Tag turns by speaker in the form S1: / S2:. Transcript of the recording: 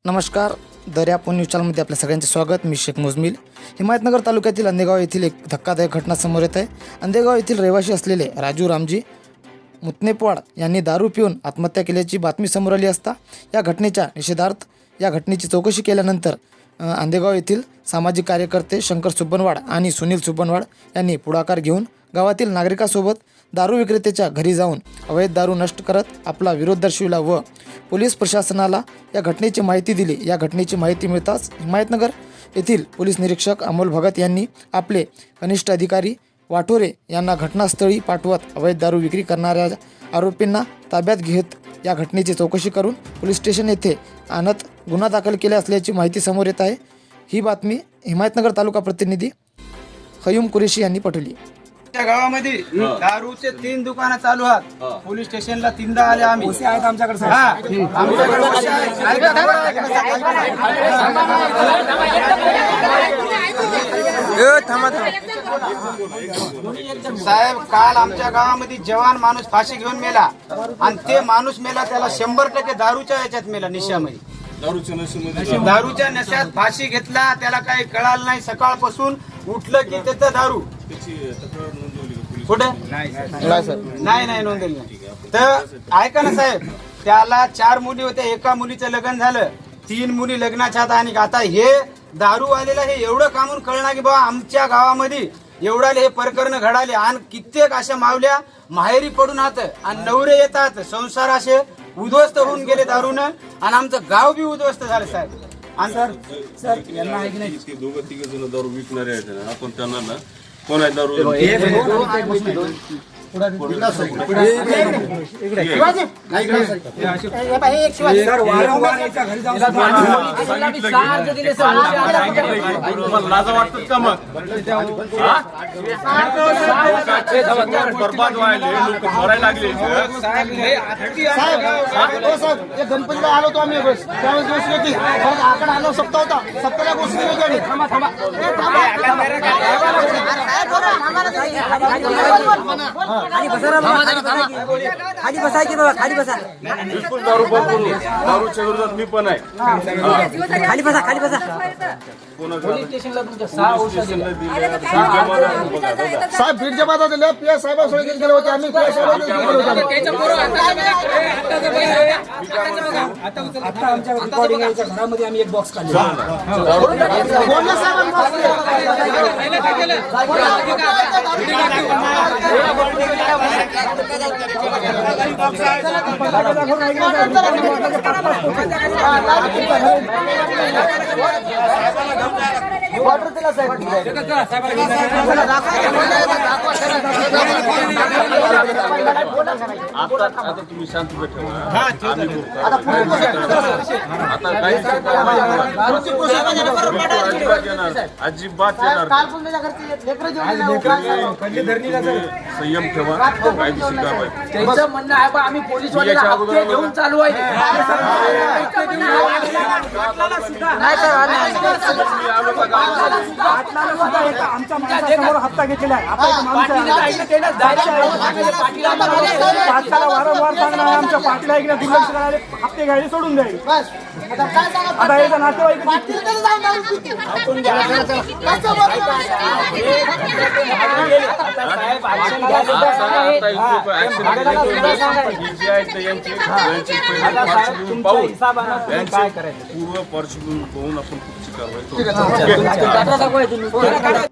S1: नमस्कार, दर्या पुणे न्यूज चॅनलमध्ये आपल्या सगळ्यांचे स्वागत। मी शेख मुजमिल। हिमायतनगर तालुक्यातील अंधेगाव येथील एक धक्कादायक घटना समोर येत आहे। अंधेगाव येथील रहिवासी असलेले राजू रामजी मुतनेपवाड यांनी दारू पिऊन आत्महत्या केल्याची बातमी समोर आली असता या घटनेच्या निषेधार्थ या घटनेची चौकशी केल्यानंतर अंधेगाव येथील सामाजिक कार्यकर्ते शंकर सुब्बनवाड आणि सुनील सुब्बनवाड यांनी पुढाकार घेऊन गावातील नागरिकांसोबत दारू विक्रेत्याच्या घरी जाऊन अवैध दारू नष्ट करत आपला विरोध दर्शविला व पोलीस प्रशासनाला या घटनेची माहिती दिली। या घटनेची माहिती मिळताच हिमायतनगर येथील पोलीस निरीक्षक अमोल भगत यांनी आपले कनिष्ठ अधिकारी वाठोरे यांना घटनास्थळी पाठवत अवैध दारू विक्री करणाऱ्या आरोपींना ताब्यात घेत या घटनेची चौकशी करून पोलीस स्टेशन येथे आणत गुन्हा दाखल केला असल्याची माहिती समोर येत आहे। ही बातमी हिमायतनगर तालुका प्रतिनिधी खयूम कुरेशी यांनी पाठवली।
S2: गावामध्ये दारूचे 3 दुकानं चालू आहेत। पोलीस स्टेशनला 3दा आले आम्ही। आमच्याकडे साहेब, काल आमच्या गावामध्ये जवान माणूस फाशी घेऊन मेला आणि ते माणूस मेला त्याला 100% दारूच्या याच्यात मेला, निशामध्ये दारूच्या नशेत फाशी घेतला। त्याला काही कळालं नाही, सकाळपासून उठलं की त्याचं दारू कुठे नाही नोंदवली। तर ऐका ना साहेब, त्याला 4 मुली होत्या, एका मुलीचं लग्न झालं, 3 मुली लग्नाच्या आत। आणि आता हे दारू आलेला हे एवढं कामून कळणार की बाबा आमच्या गावामध्ये एवढाले हे प्रकरण घडाले आणि कित्येक अशा मावल्या माहेरी पडून आहात आणि नवरे येतात, संसार असे उद्ध्वस्त होऊन गेले दारूनं आणि आमचं गाव बी उद्ध्वस्त झालं साहेब। आणि सर यांना आहे की नाही,
S3: दोघं तिघ जण दारू विकणारे आहेत ना, आपण त्यांना ना कोण आहे दारू लाजा वाटतात का मग? बरबाद व्हायले, लोक मरायला लागले।
S4: गणपतीला आलो होतो आम्ही, त्यावेळेस गोष्ट होती आकडा आलो, सप्ताह होता, सप्ताहला गोष्ट होती।
S5: खाली बसायची बाबा, खाली बसा,
S3: बिलकुल दारू बंद करू। दारूच्या विरोधात मी पण आहे।
S5: खाली बसा, खाली बसा।
S4: साहेब बीड जमात दिले, पीएस साहेबांसोबत गेले होते आम्ही, पीएस साहेबांसोबत गेले होते।
S5: आता आमच्या रेकॉर्डिंग आहे, घरामध्ये आम्ही एक बॉक्स काढला।
S4: वाटर दिला साहेब,
S3: आता तुम्ही शांत बैठा। अजिबात संयम ठेवा, कायदेशीर कारवाई।
S5: त्यांचं म्हणणं आहे बा आम्ही पोलीसवाल्याला हप्ते घेऊन चालू आहे।
S4: आमच्या माणसासमोर हप्ता घेतलेला आहे। वारंवार सांगणं आहे, आमच्या पाटीला ऐकल्या दुर्लक्ष करायला, हप्ते घ्यायला सोडून द्यायचे। आता याचा नातेवाईक
S3: पूर्व पार्श्वभूमी पाहून आपण पुढची कारवाई करू।